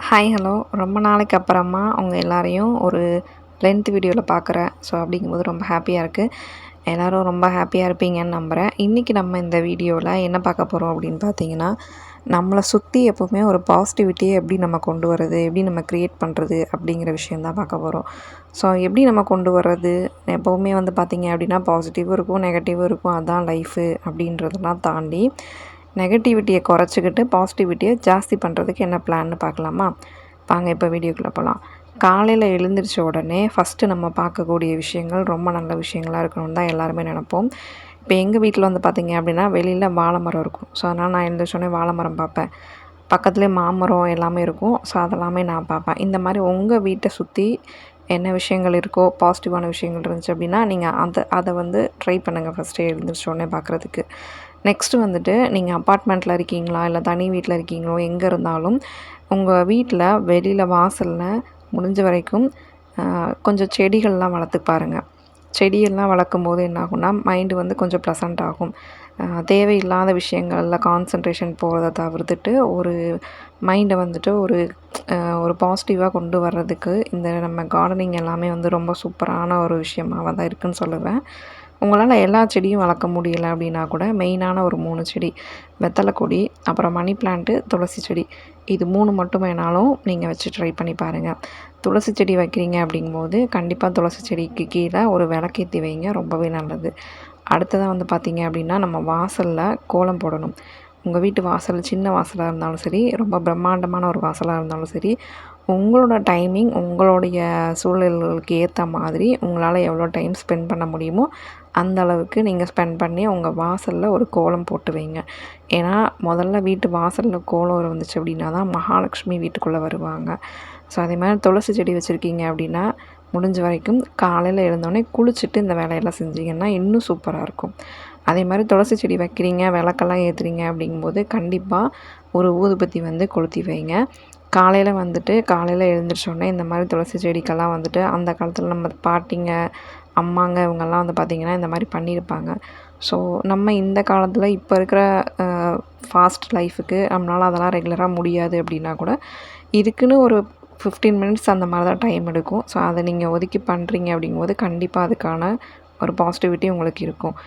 Hi hello ரொம்ப நாளைக்கு அப்புறமா உங்கள் எல்லாரையும் ஒரு லென்த் வீடியோவில் பார்க்குறேன். ஸோ அப்படிங்கும்போது ரொம்ப ஹாப்பியாக இருக்குது. எல்லோரும் ரொம்ப ஹாப்பியாக இருப்பீங்கன்னு நம்புகிறேன். இன்றைக்கி நம்ம இந்த வீடியோவில் என்ன பார்க்க போகிறோம் அப்படின்னு பார்த்தீங்கன்னா, நம்மளை சுற்றி எப்போவுமே ஒரு பாசிட்டிவிட்டியை எப்படி நம்ம கொண்டு வர்றது, எப்படி நம்ம க்ரியேட் பண்ணுறது அப்படிங்கிற விஷயந்தான் பார்க்க போகிறோம். ஸோ எப்படி நம்ம கொண்டு வர்றது, எப்போவுமே வந்து பார்த்திங்க அப்படின்னா பாசிட்டிவும் இருக்கும், நெகட்டிவும் இருக்கும். அதுதான் லைஃபு அப்படின்றதெல்லாம் தாண்டி நெகட்டிவிட்டியை குறைச்சிக்கிட்டு பாசிட்டிவிட்டியை ஜாஸ்தி பண்ணுறதுக்கு என்ன பிளான்னு பார்க்கலாமா? வாங்க இப்போ வீடியோக்குள்ளே போகலாம். காலையில் எழுந்திரிச்ச உடனே ஃபஸ்ட்டு நம்ம பார்க்கக்கூடிய விஷயங்கள் ரொம்ப நல்ல விஷயங்களாக இருக்கணும்னு தான் எல்லாருமே நினப்போம். இப்போ எங்கள் வீட்டில் வந்து பார்த்திங்க அப்படின்னா வெளியில் வாழை மரம் இருக்கும். ஸோ அதனால் நான் எழுந்திரிச்சோடனே வாழை மரம் பார்ப்பேன். பக்கத்துலேயே மாமரம் எல்லாமே இருக்கும். ஸோ அதெல்லாமே நான் பார்ப்பேன். இந்த மாதிரி உங்கள் வீட்டை சுற்றி என்ன விஷயங்கள் இருக்கோ, பாசிட்டிவான விஷயங்கள் இருந்துச்சு அப்படின்னா நீங்கள் அதை வந்து ட்ரை பண்ணுங்கள் ஃபஸ்ட்டே எழுந்திரிச்ச உடனே பார்க்குறதுக்கு. நெக்ஸ்ட்டு வந்துட்டு நீங்கள் அப்பார்ட்மெண்ட்டில் இருக்கீங்களா, இல்லை தனி வீட்டில் இருக்கீங்களோ, எங்கே இருந்தாலும் உங்கள் வீட்டில் வெளியில் வாசலில் முடிஞ்ச வரைக்கும் கொஞ்சம் செடிகள்லாம் வளர்த்து பாருங்கள். செடியெல்லாம் வளர்க்கும்போது என்ன ஆகும்னா மைண்டு வந்து கொஞ்சம் ப்ளசண்ட் ஆகும். தேவையில்லாத விஷயங்களில் கான்சன்ட்ரேஷன் போகிறத தவிர்த்துட்டு ஒரு மைண்டை வந்துட்டு ஒரு பாசிட்டிவாக கொண்டு வர்றதுக்கு இந்த நம்ம கார்டனிங் எல்லாமே வந்து ரொம்ப சூப்பரான ஒரு விஷயமாக தான் இருக்குதுன்னு சொல்லுவேன். உங்களால் எல்லா செடியும் வளர்க்க முடியலை அப்படின்னா கூட மெயினான ஒரு 3 செடி, வெத்தலை கொடி, அப்புறம் மணி பிளான்ட்டு, துளசி செடி, இது 3 மட்டும் வேணாலும் நீங்கள் வச்சு ட்ரை பண்ணி பாருங்கள். துளசி செடி வைக்கிறீங்க அப்படிங்கும்போது கண்டிப்பாக துளசி செடிக்கு கீழே ஒரு விளக்கேற்றி வைங்க, ரொம்பவே நல்லது. அடுத்ததாக வந்து பார்த்திங்க அப்படின்னா நம்ம வாசலில் கோலம் போடணும். உங்கள் வீட்டு வாசல் சின்ன வாசலாக இருந்தாலும் சரி, ரொம்ப பிரம்மாண்டமான ஒரு வாசலாக இருந்தாலும் சரி, உங்களோட டைமிங், உங்களுடைய சூழல்களுக்கு ஏற்ற மாதிரி உங்களால் எவ்வளோ டைம் ஸ்பெண்ட் பண்ண முடியுமோ அந்த அளவுக்கு நீங்கள் ஸ்பெண்ட் பண்ணி உங்கள் வாசலில் ஒரு கோலம் போட்டு வைங்க. ஏன்னா முதல்ல வீட்டு வாசலில் கோலம் வந்துச்சு அப்படின்னா தான் மகாலட்சுமி வீட்டுக்குள்ளே வருவாங்க. ஸோ அதே மாதிரி துளசி செடி வச்சுருக்கீங்க அப்படின்னா முடிஞ்ச வரைக்கும் காலையில் எழுந்தோடனே குளிச்சுட்டு இந்த வேலையெல்லாம் செஞ்சிங்கன்னா இன்னும் சூப்பராக இருக்கும். அதே மாதிரி துளசி செடி வைக்கிறீங்க, விளக்கெல்லாம் ஏற்றுறீங்க அப்படிங்கும்போது கண்டிப்பாக ஒரு ஊதுபத்தி வந்து கொளுத்தி வைங்க. காலையில் எழுந்திரிச்சோடனே இந்த மாதிரி துளசி செடிக்கெல்லாம் வந்துட்டு அந்த காலத்தில் நம்ம பாட்டிங்க, அம்மாங்க இவங்கெல்லாம் வந்து பார்த்திங்கன்னா இந்த மாதிரி பண்ணியிருப்பாங்க. ஸோ நம்ம இந்த காலத்தில் இப்போ இருக்கிற ஃபாஸ்ட் லைஃபுக்கு நம்மளால் அதெல்லாம் ரெகுலராக முடியாது அப்படின்னா கூட இதுக்குன்னு ஒரு 15 மினிட்ஸ் அந்த மாதிரி தான் டைம் எடுக்கும். ஸோ அதை நீங்கள் ஒதுக்கி பண்ணுறீங்க அப்படிங்கும்போது கண்டிப்பாக அதுக்கான ஒரு பாசிட்டிவிட்டி உங்களுக்கு இருக்கும்.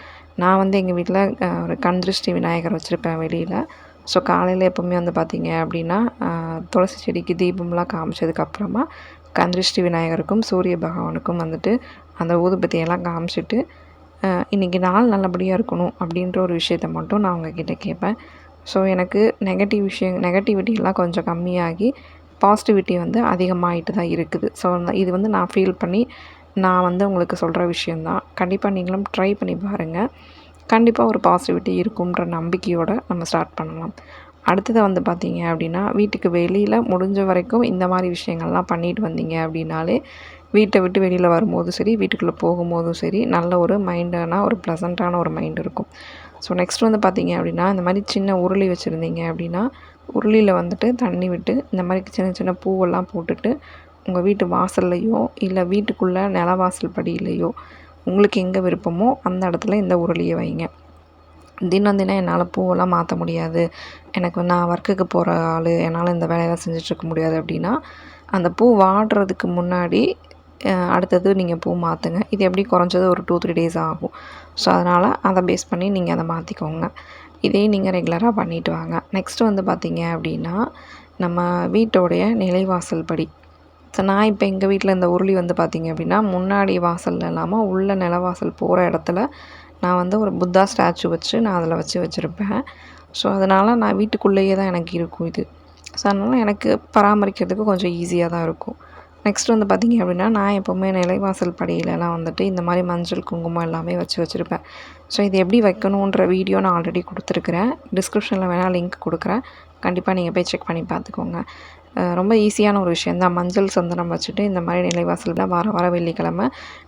நான் வந்து எங்கள் வீட்டில் ஒரு கண் திருஷ்டி விநாயகர் வச்சுருப்பேன் வெளியில். ஸோ காலையில் எப்போவுமே வந்து பார்த்திங்க அப்படின்னா துளசி செடிக்கு தீபம்லாம் காமிச்சதுக்கப்புறமா கண் திருஷ்டி விநாயகருக்கும் சூரிய பகவானுக்கும் வந்துட்டு அந்த ஊதுபத்தியெல்லாம் காமிச்சிட்டு இன்றைக்கி நாள் நல்லபடியாக இருக்கணும் அப்படின்ற ஒரு விஷயத்த மட்டும் நான் அவங்கக்கிட்ட கேட்பேன். ஸோ எனக்கு நெகட்டிவிட்டியெல்லாம் கொஞ்சம் கம்மியாகி பாசிட்டிவிட்டி வந்து அதிகமாகிட்டு தான் இருக்குது. ஸோ இது வந்து நான் ஃபீல் பண்ணி நான் வந்து உங்களுக்கு சொல்கிற விஷயந்தான். கண்டிப்பாக நீங்களும் ட்ரை பண்ணி பாருங்கள். கண்டிப்பாக ஒரு பாசிட்டிவிட்டி இருக்கும்ன்ற நம்பிக்கையோடு நம்ம ஸ்டார்ட் பண்ணலாம். அடுத்தது வந்து பார்த்திங்க அப்படின்னா வீட்டுக்கு வெளியில் முடிஞ்ச வரைக்கும் இந்த மாதிரி விஷயங்கள்லாம் பண்ணிட்டு வந்தீங்க அப்படின்னாலே வீட்டை விட்டு வெளியில் வரும்போதும் சரி, வீட்டுக்குள்ளே போகும்போதும் சரி, நல்ல ஒரு மைண்டான ஒரு ப்ளசண்ட்டான ஒரு மைண்ட் இருக்கும். ஸோ நெக்ஸ்ட் வந்து பார்த்திங்க அப்படின்னா இந்த மாதிரி சின்ன உருளி வச்சுருந்தீங்க அப்படின்னா உருளியில் வந்துட்டு தண்ணி விட்டு இந்த மாதிரி சின்ன சின்ன பூவெல்லாம் போட்டுட்டு உங்கள் வீட்டு வாசல்லையோ இல்லை வீட்டுக்குள்ளே நிலவாசல் படியிலையோ உங்களுக்கு எங்கே விருப்பமோ அந்த இடத்துல இந்த உருளியை வைங்க. தினம் என்னால் பூவெல்லாம் மாற்ற முடியாது, எனக்கு நான் ஒர்க்குக்கு போகிற ஆள், என்னால் இந்த வேலையெல்லாம் செஞ்சிட்ருக்க முடியாது அப்படின்னா அந்த பூ வாடுறதுக்கு முன்னாடி அடுத்தது நீங்கள் பூ மாற்றுங்க. இது எப்படி குறைஞ்சது ஒரு 2-3 டேஸ் ஆகும். ஸோ அதனால் அதை பேஸ் பண்ணி நீங்கள் அதை மாற்றிக்கோங்க. இதே நீங்கள் ரெகுலராக பண்ணிவிட்டு வாங்க. நெக்ஸ்ட்டு வந்து பார்த்திங்க அப்படின்னா நம்ம வீட்டோடைய நிலைவாசல் படி. ஸோ நான் இப்போ எங்கள் வீட்டில் இந்த உருளி வந்து பார்த்திங்க அப்படின்னா முன்னாடி வாசலில் இல்லாமல் உள்ள நிலவாசல் போகிற இடத்துல நான் வந்து ஒரு புத்தா ஸ்டாச்சு வச்சு நான் அதில் வச்சுருப்பேன். ஸோ அதனால் நான் வீட்டுக்குள்ளேயே தான் எனக்கு இருக்கும் இது. ஸோ அதனால் எனக்கு பராமரிக்கிறதுக்கு கொஞ்சம் ஈஸியாக தான் இருக்கும். நெக்ஸ்ட் வந்து பார்த்திங்க அப்படின்னா நான் எப்போவுமே நிலைவாசல் படியிலலாம் வந்துட்டு இந்த மாதிரி மஞ்சள், குங்குமம் எல்லாமே வச்சுருப்பேன். ஸோ இது எப்படி வைக்கணுன்ற வீடியோ நான் ஆல்ரெடி கொடுத்துருக்குறேன். டிஸ்கிரிப்ஷனில் வேணால் லிங்க் கொடுக்குறேன். கண்டிப்பாக நீங்கள் போய் செக் பண்ணி பார்த்துக்கோங்க. ரொம்ப ஈஸியான ஒரு விஷயந்தான். மஞ்சள் சந்தனம் வச்சுட்டு இந்த மாதிரி நிலைவாசலில் வார வெள்ளிக்கிழமை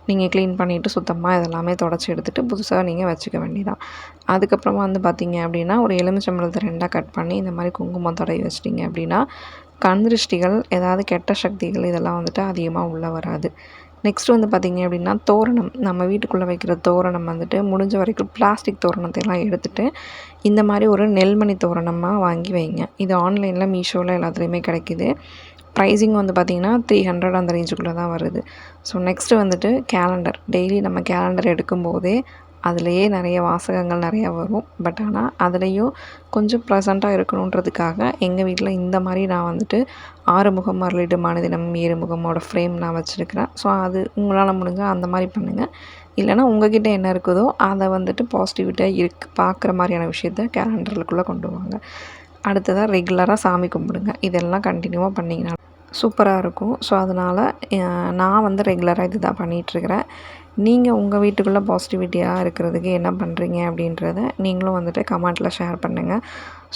நீங்கள் க்ளீன் பண்ணிவிட்டு சுத்தமாக இதெல்லாமே தொடச்சி எடுத்துகிட்டு புதுசாக நீங்கள் வச்சுக்க வேண்டியதான். அதுக்கப்புறமா வந்து பார்த்திங்க அப்படின்னா ஒரு எலுமிச்சம்பழத்தை 2ஆக கட் பண்ணி இந்த மாதிரி குங்குமம் தடவி வச்சிட்டிங்க அப்படின்னா கண் திருஷ்டிகள், ஏதாவது கெட்ட சக்திகள் இதெல்லாம் வந்துட்டு அதிகமாக உள்ளே வராது. நெக்ஸ்ட் வந்து பார்த்திங்க அப்படின்னா தோரணம், நம்ம வீட்டுக்குள்ளே வைக்கிற தோரணம் வந்துட்டு முடிஞ்ச வரைக்கும் பிளாஸ்டிக் தோரணத்தையெல்லாம் எடுத்துகிட்டு இந்த மாதிரி ஒரு நெல்மணி தோரணமாக வாங்கி வைங்க. இது ஆன்லைனில் மீஷோவில் எல்லாத்துலேயுமே கிடைக்கிது. ப்ரைஸிங் வந்து பார்த்திங்கன்னா 300 அந்த ரேஞ்சுக்குள்ளே தான் வருது. ஸோ நெக்ஸ்ட்டு வந்துட்டு கேலண்டர். டெய்லி நம்ம கேலண்டர் எடுக்கும்போதே அதிலேயே நிறைய வாசகங்கள் நிறையா வரும். பட் ஆனால் அதுலேயும் கொஞ்சம் ப்ளசண்ட்டாக இருக்கணுன்றதுக்காக எங்கள் வீட்டில் இந்த மாதிரி நான் வந்துட்டு 6 முகம் அருளிடும் அனுதினம் 7 முகமோட ஃப்ரேம் நான் வச்சுருக்கிறேன். ஸோ அது உங்களால் முடிஞ்சால் அந்த மாதிரி பண்ணுங்கள். இல்லைனா உங்கள்கிட்ட என்ன இருக்குதோ அதை வந்துட்டு பாசிட்டிவிட்டியாக பார்க்குற மாதிரியான விஷயத்த கேலண்டருக்குள்ளே கொண்டு வாங்க. அடுத்ததாக ரெகுலராக சாமி கும்பிடுங்க. இதெல்லாம் கண்டினியூவாக பண்ணிங்கன்னா சூப்பராக இருக்கும். ஸோ அதனால் நான் வந்து ரெகுலராக இது தான் பண்ணிகிட்ருக்கிறேன். நீங்கள் உங்கள் வீட்டுக்குள்ளே பாசிட்டிவிட்டியாக இருக்கிறதுக்கு என்ன பண்ணுறீங்க அப்படின்றத நீங்களும் வந்துட்டு கமெண்ட்டில் ஷேர் பண்ணுங்கள்.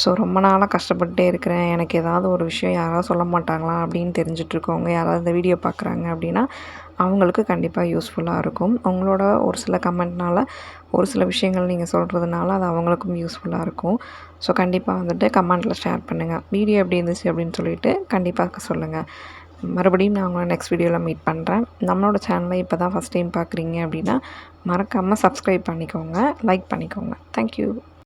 ஸோ ரொம்ப நாளாக கஷ்டப்பட்டுட்டே இருக்கிறேன், எனக்கு ஏதாவது ஒரு விஷயம் யாராவது சொல்ல மாட்டாங்களா அப்படின்னு தெரிஞ்சிட்ருக்கவங்க யாராவது இந்த வீடியோ பார்க்குறாங்க அப்படின்னா அவங்களுக்கு கண்டிப்பாக யூஸ்ஃபுல்லாக இருக்கும். உங்களோட ஒரு சில கமெண்ட்னால் ஒரு சில விஷயங்கள் நீங்கள் சொல்கிறதுனால அது அவங்களுக்கும் யூஸ்ஃபுல்லாக இருக்கும். ஸோ கண்டிப்பாக வந்துட்டு கமெண்ட்டில் ஷேர் பண்ணுங்கள். வீடியோ எப்படி இருந்துச்சு அப்படின்னு சொல்லிவிட்டு கண்டிப்பாக சொல்லுங்கள். மறுபடியும் நான் உங்களை நெக்ஸ்ட் வீடியோவில் மீட் பண்ணுறேன். நம்மளோட சேனலை இப்போ தான் ஃபஸ்ட் டைம் பார்க்குறீங்க அப்படின்னா மறக்காமல் சப்ஸ்கிரைப் பண்ணிக்கோங்க, லைக் பண்ணிக்கோங்க. தேங்க்யூ.